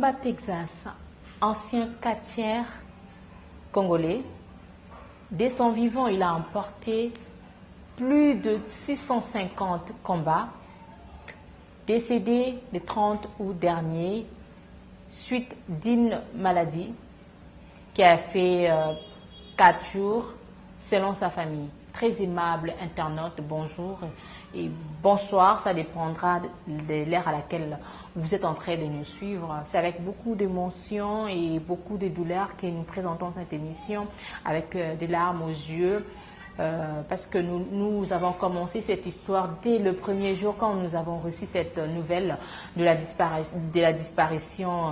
Mwimba Texas, ancien catcheur congolais, dès son vivant, il a emporté plus de 650 combats. Décédé le 30 août dernier, suite d'une maladie qui a fait 4 jours selon sa famille. Très aimable internaute, bonjour et bonsoir, ça dépendra de l'heure à laquelle vous êtes en train de nous suivre. C'est avec beaucoup d'émotion et beaucoup de douleur que nous présentons cette émission, avec des larmes aux yeux, parce que nous avons commencé cette histoire dès le premier jour quand nous avons reçu cette nouvelle de la disparition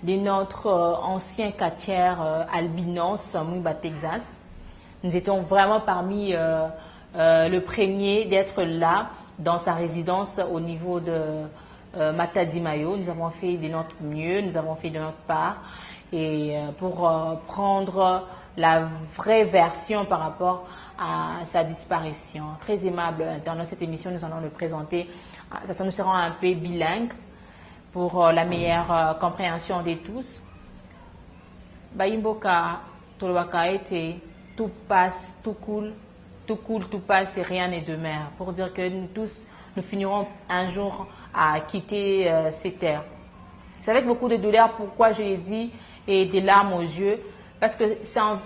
de notre ancien catcheur albinos Mwimba Texas. Nous étions vraiment parmi le premier d'être là dans sa résidence au niveau de Matadi Mayo. Nous avons fait de notre mieux, nous avons fait de notre part et pour prendre la vraie version par rapport à sa disparition. Très aimable, dans cette émission, nous allons le présenter. Ça nous sera un peu bilingue pour la meilleure compréhension de tous. Baimboka, Tolwaka était tout passe, tout coule, tout passe et rien n'est de mer. Pour dire que nous tous, nous finirons un jour à quitter ces terres. C'est avec beaucoup de douleur pourquoi je l'ai dit et des larmes aux yeux. Parce que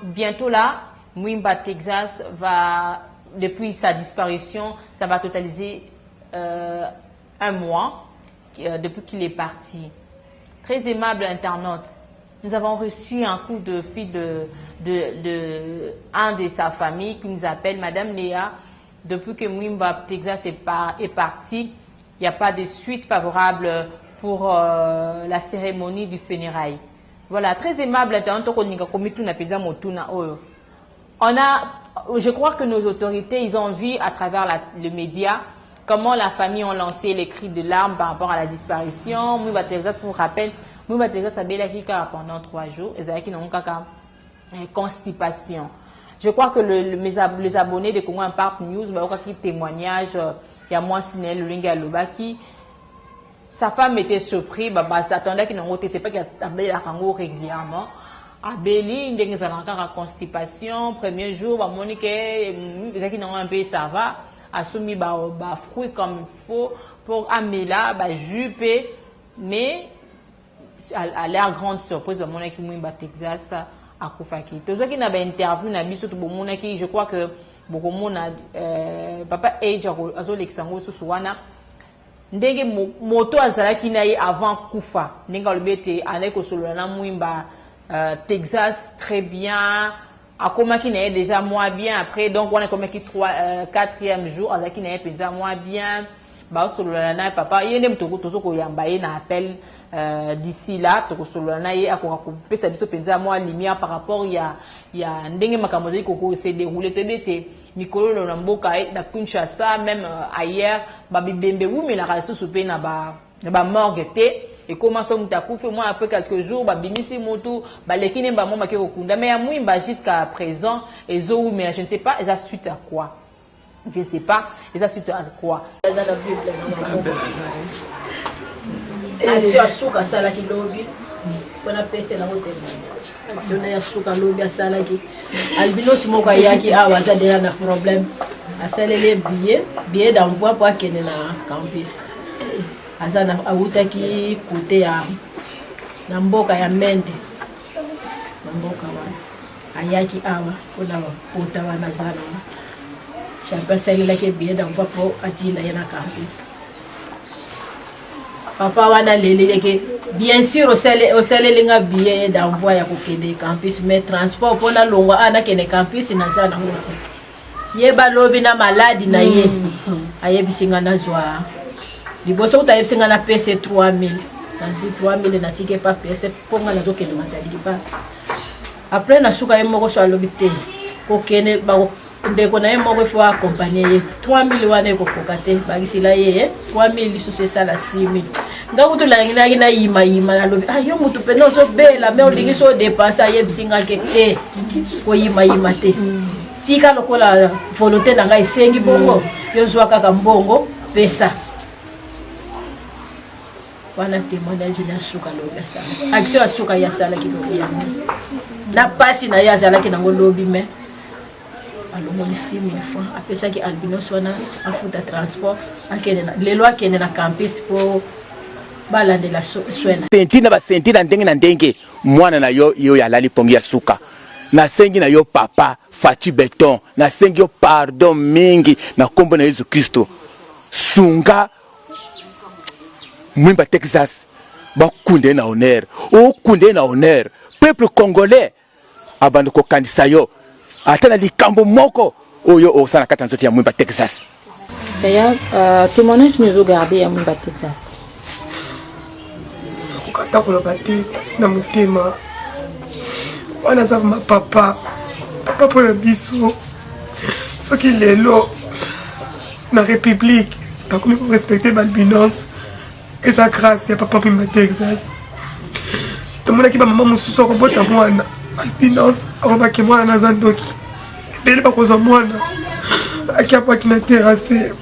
bientôt là, Mwimba Texas va, depuis sa disparition, ça va totaliser 1 mois depuis qu'il est parti. Très aimable internaute, nous avons reçu un coup de fil de un de sa famille qui nous appelle Madame Léa. Depuis que Mwimba Texas est parti, il n'y a pas de suite favorable pour la cérémonie du funérail. Voilà, très aimable internaute. Je crois que nos autorités, ils ont vu à travers le média comment la famille ont lancé les cris de larmes par rapport à la disparition. Mwimba Texas, pour rappel, Mwimba Texas a été pendant 3 jours. Ils avaient une constipation. Je crois que les abonnés de Congo Impact News, qui témoignage, il y a moi, Sinel Lulinga Lobaki. Sa femme était surprise, s'attendait qu'il n'en c'est pas qu'il y a régulièrement. Abeli, il y a encore constipation. Premier jour, Monique, ils ont un peu ça va. A soumis fruits comme il faut pour Amela, jupe, mais à l'air grande surprise, Monique Mwimba Texas à Koufaki. Tous ceux qui n'avaient interview, je crois que beaucoup de monde, papa Age, Azolexango, Susuana. Ndenge moto azalaki na ye avant kufa ndenge olbete aleko solana Mwimba Texas très bien akomaki na ye déjà moins bien après donc on est comme qui 4e jour azalaki na ye penza moins bien ba solana na papa yende mutoko tozoko yamba ye na appel d'ici là toko solana ye akoka pesa biso penza moins lumière par rapport ya ndenge makambo ko se dérouler tebete Mikolo na mboka na Kinshasa même ailleurs babibembe ou mais la race soupé na ba morgue et commence à couper moi après quelques jours babimisi moto balekine ba mama ke kokunda mais à Mwimba jusqu'à présent et zo mais je ne sais pas ils a suite à quoi je ne sais pas ils a suite à quoi dans la Bible na suka sala ki lobi kona pesa na hotel action ya suka lobi sala ki albinos moko yaki awa za déjà na problème asalele billet d'envoi pour akene na campus azana awutaki côté ya na mboka ya Mende na mboka wana ayaki awa kona kota wana zana chapa salele ke billet d'envoi pour atila na campus papa wana lele ke bien sûr au salele nga billet d'envoi ya kokende campus mais transport pona longwa ana kene campus na zana hote yeba lobi na maladi na ye ayebisinga na zwa liboso utayebisinga na pese 3000 sanzi 3000 na tike pa pese ponga na zokende matali pa après na suka ye moko so alobi te kokene ba ndeko na ye moko fo accompagner 3000 wana ko kokate bagisila ye 3000 lisusu sala 6000 ngakutu langina na yima na lobi yo mutu pe no so bela me olingi so dépasser yebisinga ke ko yima te tika lokola volonté na ngai sengi bongo yo zwa kaka mbongo pesa wana témoignage na suka lobi asala action asuka ya sala ki lobi yango na pasi na ya sala ki nango lobi me alomoni 6 000 francs apesaki albinos wana afuta transport akende na lelo akende na campus po balandela swena sentina ba sentina ndenge na ndenge mwana na yo ya lali pongi ya suka na sengi na yo papa Fati Beton na sengi yo pardon mingi na kombo na Yesu Kristo sunga Mwimba Texas ba kunde na honneur o kunde na honneur peuple congolais abando ko kanisa yo atana likambo moko oyo osana kata nzoti ya Mwimba Texas. D'ailleurs témoignage nous garder ya Mwimba Texas kata ko lobate na mutema wana za ma papa po na biso soki lelo na république pas comme ko respecter balbinos et sa grâce ya papa Mwimba Texas tomona ki ba mama mususu ko bota mwana albinos akobaki mwana na zandoki bele ba kozwa mwana akiapa kina terrasse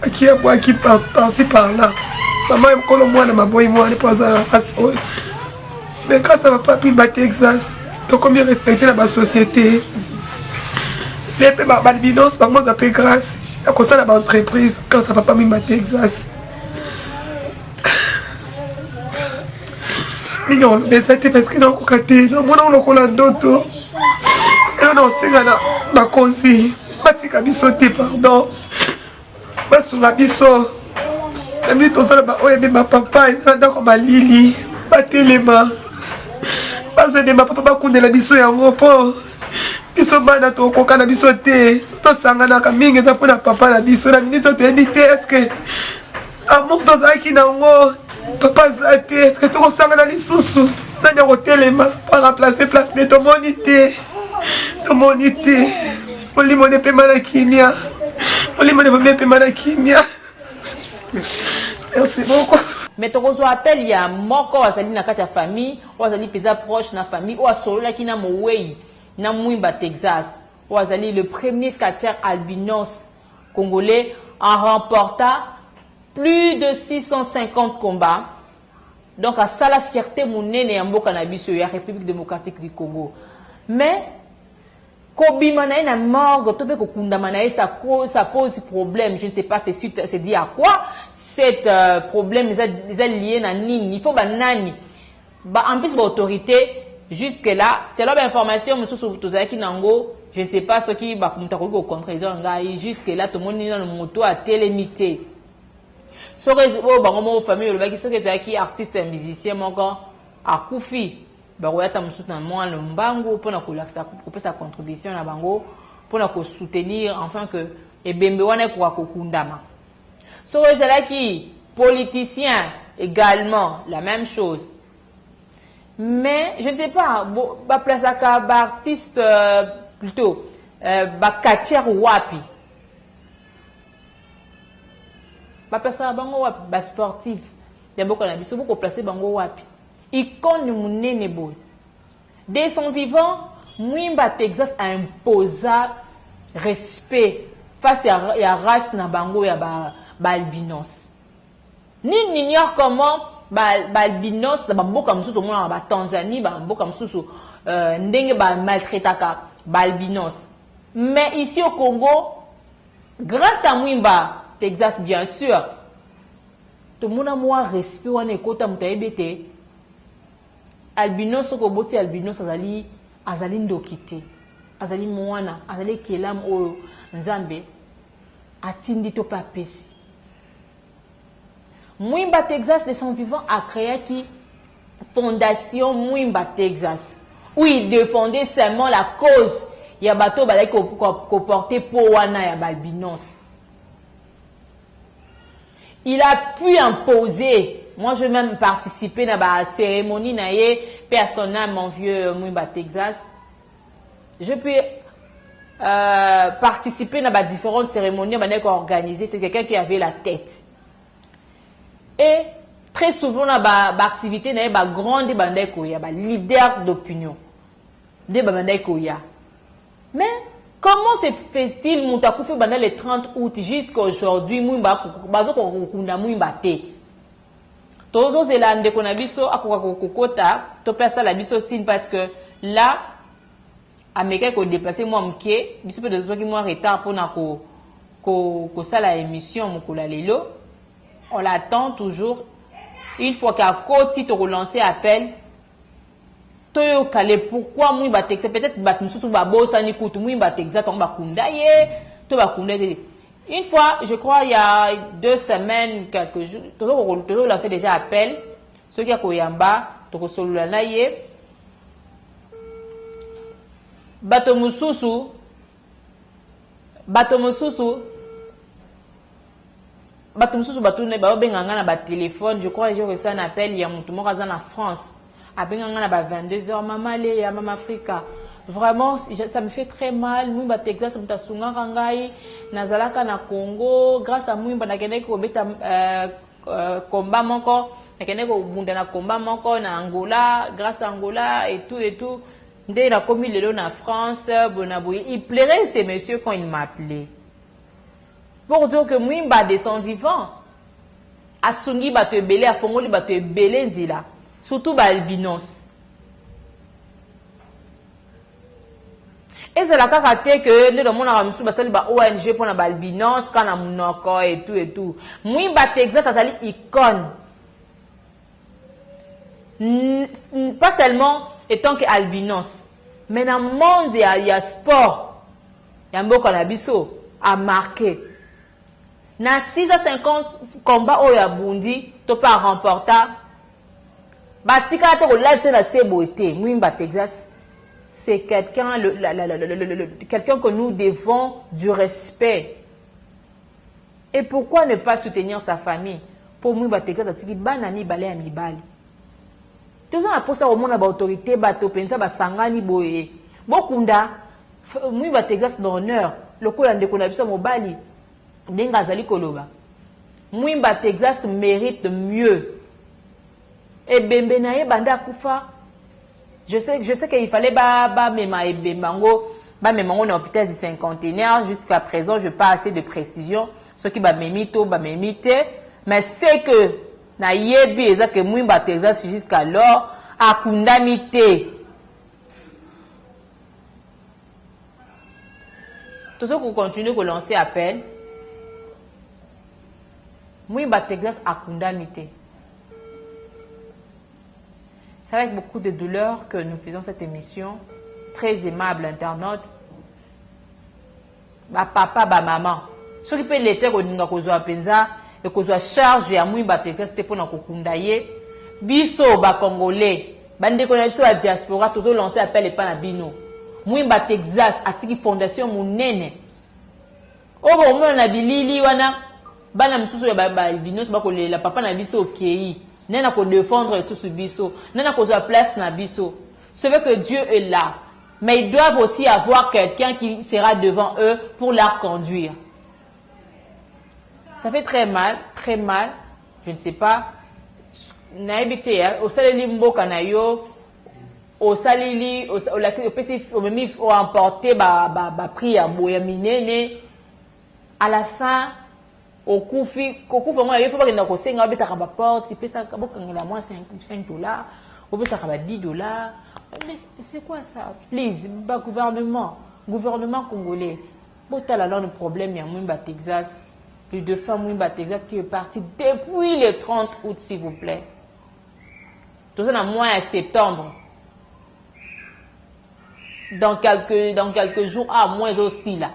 akiapa ki par-ci par-là maman mkolo mwana maboyi mwana po za race mais grâce à papa Mwimba Texas to combien respecter la société les pe balbinos bango za pe grâce à cause la entreprise grâce à papa Mwimba Texas non mais c'était parce que non kokate non mona lokola ndoto non c'est na bakonzi batika biso te pardon basunga biso na minute osala ba oyo ma papa ezanda ko balili batelema bazwede ma papa bakundela biso yango po biso bana tokoka na biso te tosanganaka mingi eza mpona papa na biso na minute toyebi te estce amour tozalaki nango papa aza te estce tokosangana lisusu nani akotelema po remplacer place ne tomoni te molimo ne pema na kimia molimo ne vome pema na kimia. Merci beaucoup. Mais tu appel il y a moko azali na kati ya famille ou azali peza proche na famille ou asolola ki na mowei na Mwimba Texas ou azali le premier catcheur albinos congolais en remportant plus de 650 combats. Donc à ça la fierté monene ya mboka na biso ya République démocratique du Congo. Mais Kobima na na morgue, to pe ko kundama na ça pose problème. Je ne sais pas c'est dit à quoi cet problème est lié na nini. Il faut ba nani. Ba en plus l'autorité jusque là, c'est leur information monsieur Tozaki Nango, je ne sais pas ce qui ba kumta ko contre ngai jusque là tout le monde na moto à télémité. So réseau ba ngomo famille le baki so Tozaki artiste et musicien moko akufi. Baroyata musuta moi le mbango pour na kolaksa couper sa contribution na bango pour na ko soutenir enfin que ebembe wana ko kokundama. So ezalaki politicien également la même chose. Mais je ne sais pas ba place aka ba artiste plutôt ba catcheur wapi. Ba place bango wapi ba sportif. Ya boko na biso boko placer bango wapi. Icône munene boy. Dès son vivant, Mwimba Texas a imposé respect face à la race na bango ya balbinos. Ni n'ignore comment balbinos na bamboka mususu mona ba Tanzanie ba mboka mususu ndenge ba maltraitaka balbinos. Mais ici au Congo, grâce à Mwimba Texas bien sûr, tout le monde a moins respect wana ekota mutayebete. Albinos ko boti albinos azali ndokite azali mwana azali kelam o nzambe atindi to papesi. Mwimba Texas de son vivant a créé qui fondation Mwimba Texas où il défendait seulement la cause ya bato balai ko porter po wana ya balbinos. Il a pu imposer. Moi, je vais même participer à la cérémonie personnelle, mon vieux Mwimba Texas. Je peux participer à la différentes cérémonies organisées. C'est quelqu'un qui avait la tête. Et très souvent, dans l'activité, il y a des grands leaders d'opinion. Mais comment se fait-il le 30 août jusqu'à aujourd'hui, Mwimba Tozo zelande konabiso akoka kokota to pesa la biso signe parce que là américain ko déplacer moi mké biso peut de qui moi retard pour na ko ça la émission mukula lelo on l'attend toujours une fois qu'à côté to relancer appel to calé pourquoi moi ba texte peut-être ba mususu ba bossa ni kutu moi ba texte on ba kunda ye to ba kunda. Une fois, je crois, il y a 2 semaines, quelques jours, toujours lancé déjà appel. Ceux qui ont Koyamba, Toko Solulanaye, Batomususu, Batune, Babenganga na téléphone, je crois, j'ai reçu un appel, il y a mon tour en France. Abenganga na 22h, Maman Léa, Maman Africa. Vraiment, ça me fait très mal. Moi, Texas, je suis Rangai, Nazalaka na Congo, grâce à moi, je suis combat mon corps, je suis combat mon corps na Angola, grâce à Angola et tout. Dès la commis le en France, il plairait ces messieurs quand ils m'appelaient. Pour dire que moi, je descends vivant. À Sungi, je te belé, à Fongoli, je te belé, Nzila. Surtout, albinos. Et c'est la caractère que le monde a mis sur la ONG pour la albinos, quand on a et tout. Moi, Texas, ça s'appelle icône. Pas seulement étant que albinos, mais dans le monde, il y a sport. Il y a beaucoup d'abisso à marquer. Dans 650 combats au Yabundi, tu peux remporter. Batika, tu peux live sur la sécurité. Moi, Texas. C'est quelqu'un quelqu'un que nous devons du respect. Et pourquoi ne pas soutenir sa famille? Pour moi, c'est banani balé à mibali. Tous ans après ça, au monde a autorité, bato pensa basangani boye. Bokunda, moi Texas d'honneur. Le coup la déconnaissance mobali. Denga zali koloba. Moi Texas mérite mieux. Et bembenaye banda kufa. Je sais qu'il fallait memango dans l'hôpital du cinquantenaire. Jusqu'à présent, je n'ai pas assez de précision. Ce qui va m'imiter, mais c'est que na yebi que moi Texas jusqu'alors a condamné. Tout ce qu'on continue de lancer appel, moi Texas a condamné. C'est avec beaucoup de douleur que nous faisons cette émission. Très aimable internaute. Ba papa, ba maman. Ce qui peut l'être au Ninga Kozo Penza, et Kozo charge à Mouy Batekra, c'était pour nous kundaye. Biso, ba Congolais. Bande connexion à diaspora, toujours lancé appel et pas na bino. Mouy Batekzas, atiki fondation mounene. Oh, bon, on a bilili, wana. Bana msusu ya ba binos, ba la papa na biso okei. Nena ko défendre sous biso, nena ko place na biso. C'est vrai que Dieu est là, mais ils doivent aussi avoir quelqu'un qui sera devant eux pour la conduire. Ça fait très mal, je ne sais pas. Naibité, au salili mboka na yo, au salili, au emporter ba prix à boya minene. À la fin, au koufi moi il faut pas que na ko senga betaka ba porte il peut ça bokangela moi $5 ou peut ça $10. Mais c'est quoi ça? Please, ba gouvernement congolais. Botala là le problème ya Mwimba Texas. Plus de femmes Mwimba Texas qui est parti depuis le 30 août s'il vous plaît. Tout ça dans mois de septembre. Dans quelques jours à moins aussi là.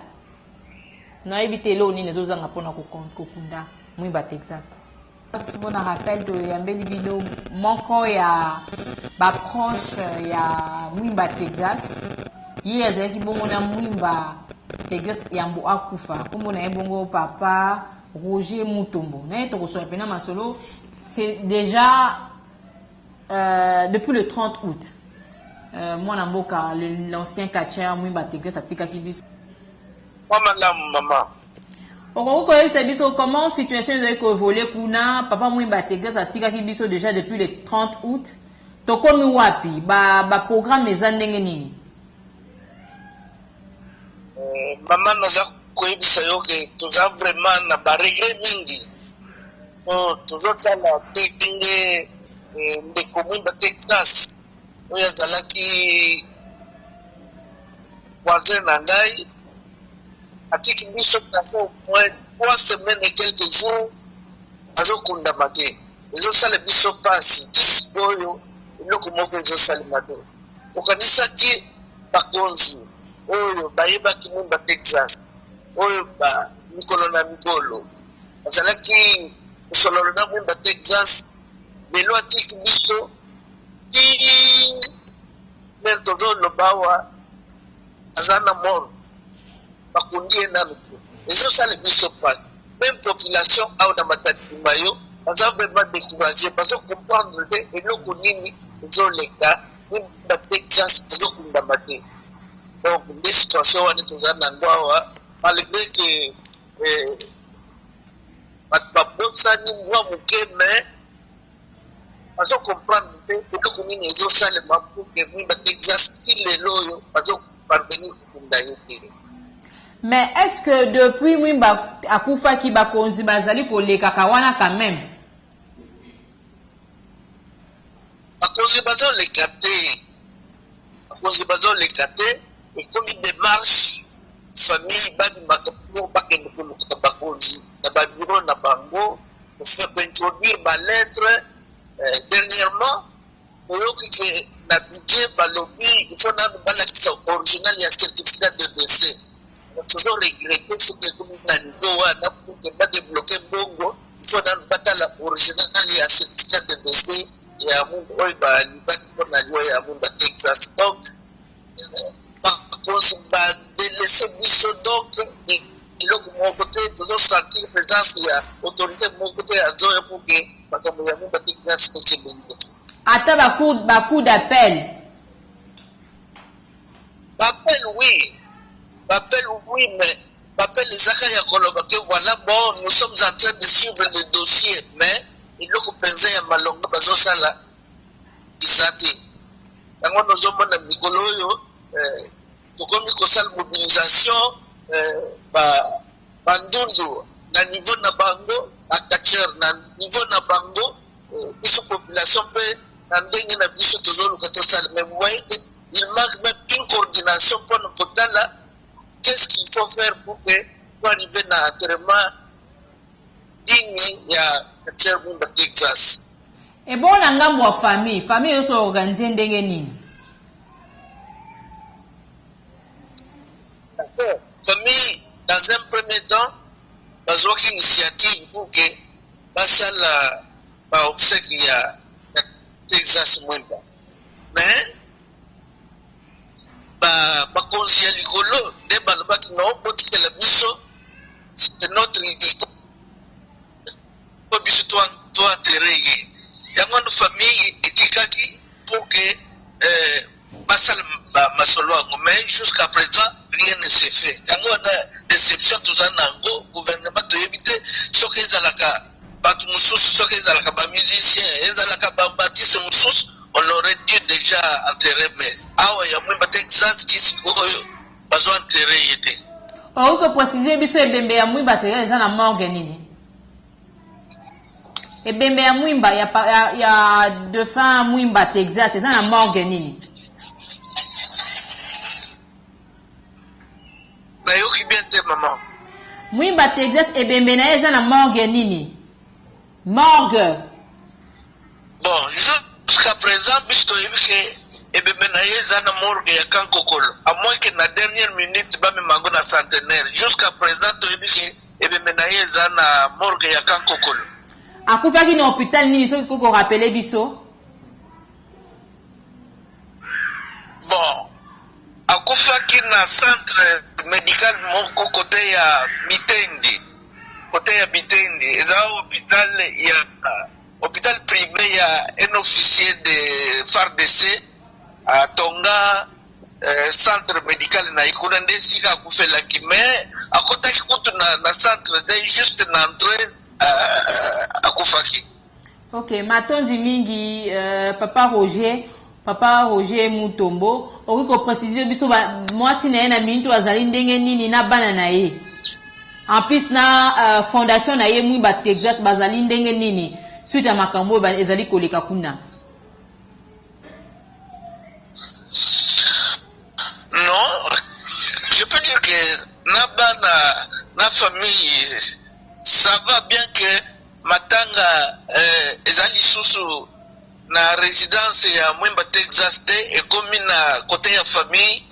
Na évité là ni les ozanga pona kokunda Mwimba Texas. Si on rappelle de Yambeli Bino manko ya ba proche ya Mwimba Texas. Hier ezaki bongo na Mwimba Texas yambo akufa. Kombo na bongo papa Roger Mutombo. Na to ko so pena masolo, c'est déjà depuis le 30 août. Moi na mboka l'ancien catcher Mwimba Texas atika kibiso. Comment la situation est évoluée papa Mwimba Texas atika kibiso déjà depuis le 30 août. Tokomi wapi ba programme ezandenge nini? Maman naza koyebisa yo ke toza vraiment na ba regret mingi. tozotala ndenge ndeko Mwimba Texas oyo azalaki voisin na ngai atiki biso tango au moins 3 semaines et quelques jours azokundama te ezosala biso mpasi disiki oyo eloko moko ezosalema te tokanisaki bakonzi oyo bayebaki Mwimba Texas oyo mikolo na mikolo azalaki kosololo na Mwimba Texas lelo atiki biso ti ndenge tozoloba awa aza na moro bakundi ye nanu te ezosala biso mpasi même population awa na matandima yo baza vraiment découragé bazocomprendre te eloko nini ezoleka Mwimba Texas ezokundama te donc nde situation wana toza nango awa malgré que bato babosani mwa moke mais bazocomprendre te eloko nini ezosalema pour que Mwimba Texas ti lelo oyo bazoparvenir kokunda ye te. Mais est-ce que depuis Mwimba akufaki bakonzi bazali kolekaka wana quand même? Bakonzi bazoleka te, bakonzi bazoleka te, ekomi démarche famille babimaka pour bakende koluka bakonzi na babiro na bango pour introduire balettre. Dernièrement toyoki ke na budget balobi il faut nanu balakisa original ya certificat de décès. Toujours regretter ce que comme na niveau wana pour que badébloquer bongo il faut nanu batala original ya certificat de décès ya mungu oyo balibaki mpona liwa ya Mwimba Texas. Donc bakonzi badelese biso donc eloko moko te tozosentir présence ya autorité moko te azoya pour que makambo ya Mwimba Texas ekende liboso. Ata bacoup d'appel. Bappel oui, mais bappel ezaka ya koloba que voilà bon nous sommes en train de suivre le dossier mais eloko penza ya malonga bazosala eza te yango nozomona mikolo oyo tokomi kosala mobilisation bandundu na niveau na bango akacher na niveau na bango biso population mpe na ndenge na biso tozoluka tosala mais vous voyez il manque même une coordination mpona kotala qu'est-ce qu'il faut faire pour que pour arriver na enterrement digne ya akacher Mwimba Texas. Et bon na ngambo wa famille yoso organiser ndenge nini? D'accord. Famille dans un premier temps bazwaki initiative pour que basala baobsèque ya Texas Mwimba mais bakonzi ya likolo nde balobaki na obotikela biso c'est notre idée po biso toenterre ye yango no famille etikaki pour que basala masolo yango mais jusqu'à présent rien ne s'est fait yango wana déception toza nango gouvernement toyebi te soki ezalaka bato mosusu soki ezalaka bamusicien ezalaka babatiste mosusu on aurait dû déjà enterrer mais awa ya Mwimba Texas kisikoyo bazo enterrer ye te. Okoki préciser biso ebembe ya Mwimba Texas eza na morgue nini? Ebembe ya Mwimba ya défunt Mwimba Texas eza na morgue nini? Nayoki bien te maman. Mwimba Texas ebembe na eza na morgue nini? Morgue. Bon, jusqu'à présent biso toyebi ke ebembe na ye eza na morgue ya Kankokolo à moins que na dernière minute bamemango na centenaire. Jusqu'à présent toyebi ke ebembe na ye eza na morgue ya Kankokolo. Akufaki na hôpital nini soki koko rappeler biso? Bon, akufaki na centre médical moko côté ya Bitendi. Côté ya Bitendi, eza hôpital privé ya un officier de FARDC à Tonga centre médical na ikuna nde sika akufelaki mais akotaki kutu na centre de juste na entrée akufaki. Ok, matondi mingi Papa Roger Mutombo oki ko préciser biso mwasi na ye na mintu azali ndenge nini na bana na ye? En plus na fondation na ye Mwimba Texas bazali ndenge nini suite à makambo ezali koleka kuna. Non, je peux dire que na famille ça va bien que matanga ezali susu na résidence ya Mwimba Texas et comme na côté ya famille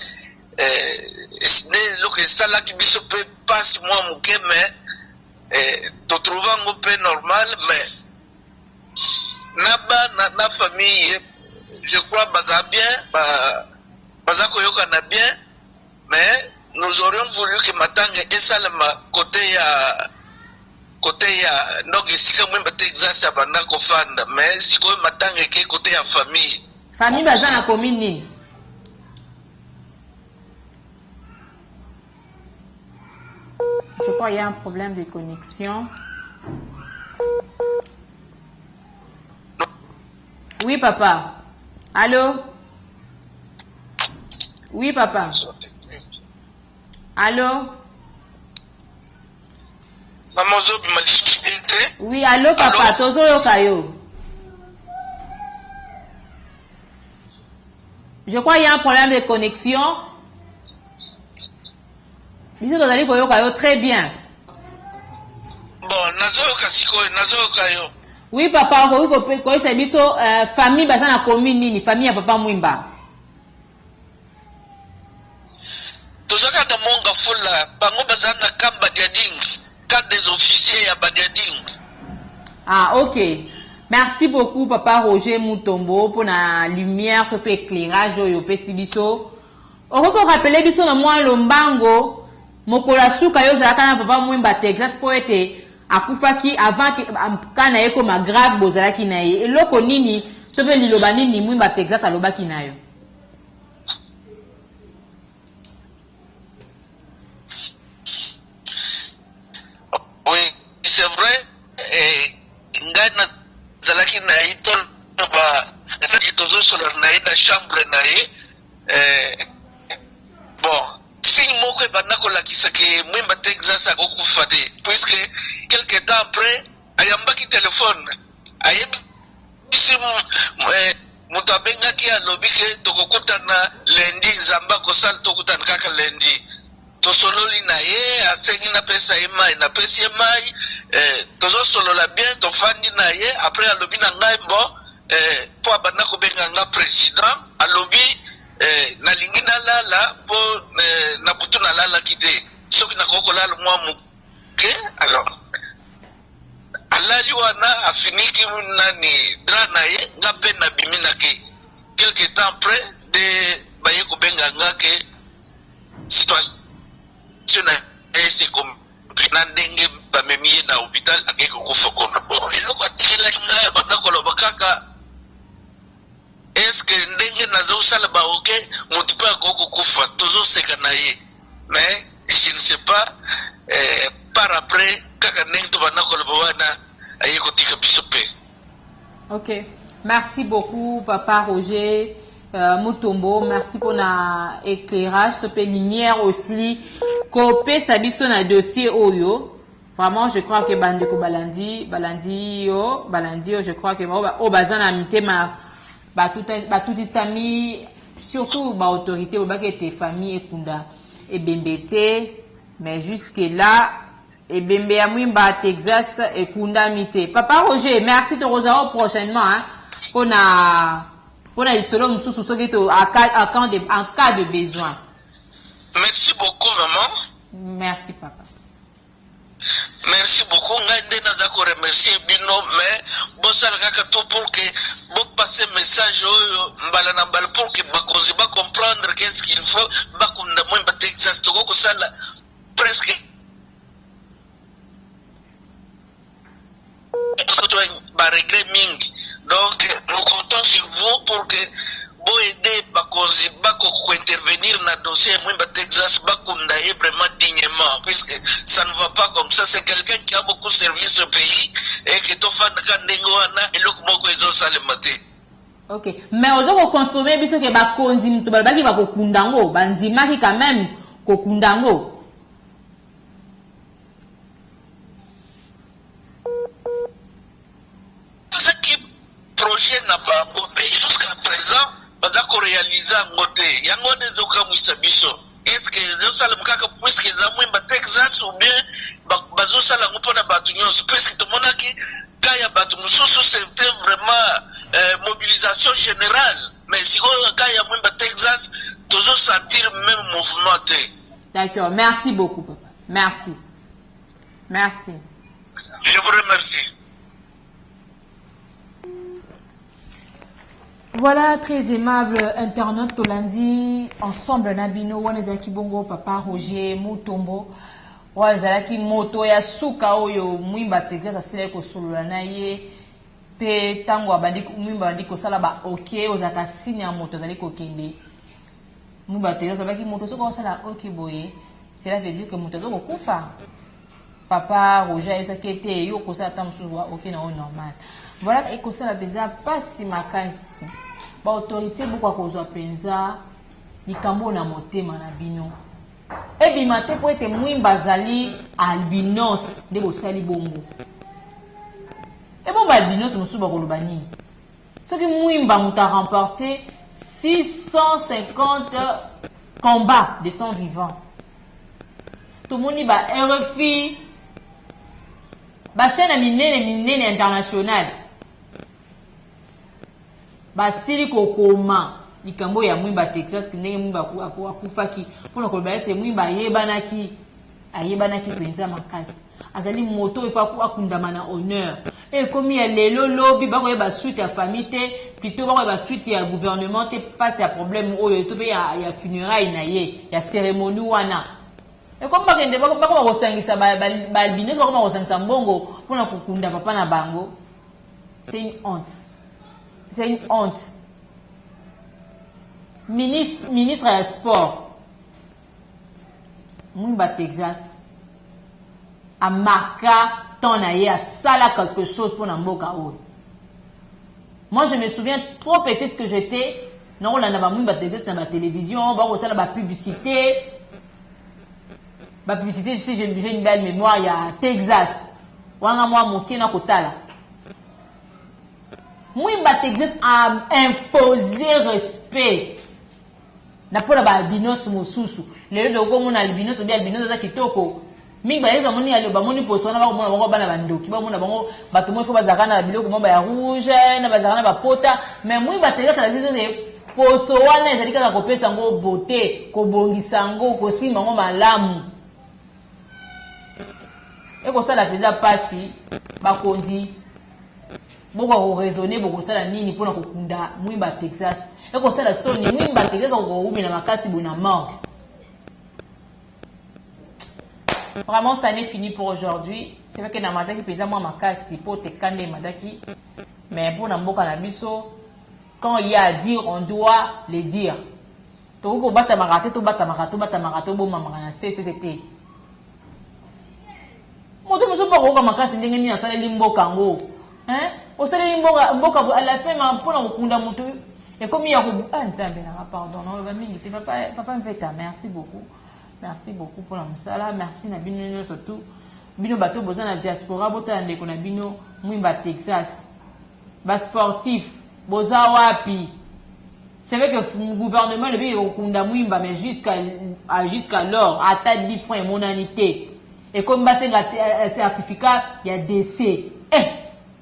loke sala ki biso pe passe moi muke mais to trouver ngo pe normal mais na famille je crois baza bien baza koyoka na bien mais nous aurions voulu que matanga esalama côté ya donc esika Mwimba Texas ya banda kofanda mais sikoyo matanga ke côté ya famille Baza na commune nini? Je crois qu'il y a un problème de connexion. Oui, papa. Allô? Oui, papa. Allô? Oui, allô, papa. Tozo yokayo. Je crois qu'il y a un problème de connexion. Bisous tozali koyoka yo très bien. Bon, nazoyoka sikoyo, nazoyoka yo. Oui papa, ko c'est biso famille baza na commune nini, famille ya papa Mwimba. Tozaka na monga fula, bango baza na kamba diading, cadre des officiers ya badiading. Ah OK. Merci beaucoup papa Roger Mutombo pour la lumière, pour l'éclairage oyo pesi biso. Oko rappeler biso na mwa lombango. Mokola suka yo zalaka na papa Mwimba Texas po ete akufaki avant kana yeko ma grave bozalaki na ye eloko nini to pe liloba nini Mwimba Texas alobaki na yo? Oui, c'est vrai ngana zalaki na ito ba tozo solo na ina chambre na ye bon signe moko ebanda kolakisa ke Mwimba Texas akokufa te puisque quelque temps après ayambaki telefone ayebisi moto abengaki alobi ke tokokutana lundi nzambe akosala tokutana kaka lundi tosololi na ye asengi napesa ye mai napesi ye mai tozosolola bien tofandi na ye après alobi na ngai bo po abanda kobenga nga président alobi nalingi nalala po na butu nalala kite soki nakoko lala mwa muke alors alali wana afiniki nani dra na ye nga pe na bimi na ke quelque temps après de baye kobenga nga ke situation na ese komplina ndenge bamemi ye na hôpital ake kokufa kono bon eloko atikelaki nga banda koloba kaka est-ce que ndenge nazo sala ba OK mutu pa koko kufa tozo seka na ye mais je ne sais pas par après kaka ndenge to bana ko wana aye ko tika bisope. OK, merci beaucoup papa Roger Mutombo, merci pour na éclairage to pe lumière aussi ko pe sabiso na dossier oyo. Vraiment je crois que bandeko balandi yo je crois que o bazana mitema tout sami surtout ba autorité au bac était famille ekunda et bembete mais jusque là et bembe ya Mwimba Texas ekunda mité. Papa Roger, merci de rosao prochainement hein on a isolo mususu soki to en cas de besoin. Merci beaucoup maman. Merci papa. Merci beaucoup. Ngai nde naza ko remercier bino mais bosala kaka to pour que bo passer message oyo mbala na mbala pour que bakonzi ba comprendre qu'est-ce qu'il faut bakunda Mwimba Texas to ko sala presque ba regret mingi donc nous comptons sur vous pour que bo aider bakonzi bako ko intervenir na dossier Mwimba Texas bakunda est vraiment dignement puisque ça ne va pas comme ça. C'est quelqu'un qui a beaucoup servi ce pays et qui est au fan de Kandengwana et le Moko est au Salemate. Ok, mais on doit confirmer biso que bakonzi mto balbaki bako kundango banzimaki quand même ko kundango. projet na bango mais jusqu'à présent baza ko réaliser ngote yango dezoka mwisabiso est-ce que zosala mkaka puisque za mwimba Texas ou bien bazosala ngopona batu nyonso puisque tomonaki kaya batu mususu c'était vraiment mobilisation générale mais si kaya mwimba Texas toujours sentir même mouvement te. D'accord, merci beaucoup papa. Merci. Merci. Je vous remercie. Voilà, très aimable internaute Tolandi, ensemble Nabino, Wanezaki Bongo, Papa Roger, Mutombo, Wazalaki Moto, ya Suka Oyo, Mwimba Texas, Asile Kosulula Naye, Pe Tango Abandi, Mwimba Abandi Kosala Ba Ok, Ozaka Sinya Moto, Zali Kokende, Mwimba Texas, Abaki Moto, Soko Osala Ok Boye, cela veut dire que Moto Zoko Kufa. Papa Roger, Esakete, Yo Kosa Tamsuwa, Ok, non, normal. Voilà, et Kosa la Benza, pas si ma case. Ba autorité beaucoup kozwa penza likambo na motema na bino e bimate po ete mwimba zali albinos de bosali bongo e bon ba albinos musuba koloba nini soki mwimba muta remporté 650 combats de sang vivant tomoni ba RFI ba chaîne minene internationale basili kokoma likambo ya mwimba Texas ndenge mwimba akufaki pona koloba ete mwimba ayebanaki penza makasi azali moto ifa akundama na honneur e komi ya lelo lobi bakoyeba suite ya famille te plutôt bakoyeba suite ya gouvernement te passe ya problème oyo to pe ya funérailles na ye ya cérémonie wana e comme bakende bakoma kosangisa balbinos bakoma kosangisa mbongo pona kokunda papa na bango. C'est une honte. C'est une honte. Ministre des Sports, Mwimba Texas, a marqué ton aïe, a sala quelque chose pour Namboka. Moi, je me souviens trop peut-être que j'étais, non, on a Mwimba Texas dans la télévision, on a la publicité. La publicité, j'ai une belle mémoire, il y a Texas. On a moi, mon kena kotala. Mwimba Texas a imposé respect. Na pour la albinos mosusu. Le logo mon albinos bien albinos za kitoko. Minga yezo moni ali ba moni posona ba mona bango bana bandoki ba mona bango bato mo fo bazakana biloko mamba ya rouge na bazakana ba pota mais Mwimba Texas la saison de poso wana ezali kaka kopesa ngo beauté ko bongisa ngo ko simba ngo malamu. Et ko sala peza pasi ba konzi boko raisonner boko sala nini pona kokunda Mwimba Texas et ko sala soni Mwimba Texas ko umi na makasi bona manque. Vraiment ça n'est fini pour aujourd'hui. C'est vrai que na madaki peza moi makasi pour te kande madaki mais pour na mboka na biso quand il y a à dire on doit le dire. To ko bata makate to bata makato bo mama na CCT. Moto muso pa ko makasi ndenge ni asala limboka ngo. Hein? Au salaire mboka à la fin ma pour kokunda mutu et comme il y a nzambe na pardon non va mingi te papa Mveta merci beaucoup pour la musala merci na bino surtout bino bato boza na diaspora bota ndeko na bino Mwimba Texas ba sportif boza wapi. C'est vrai que le gouvernement le veut kokunda Mwimba mais jusqu'alors à ta 10 francs et monanité et comme ba un certificat il y a décès.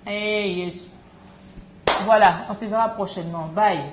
Yes. Voilà, on se verra prochainement. Bye.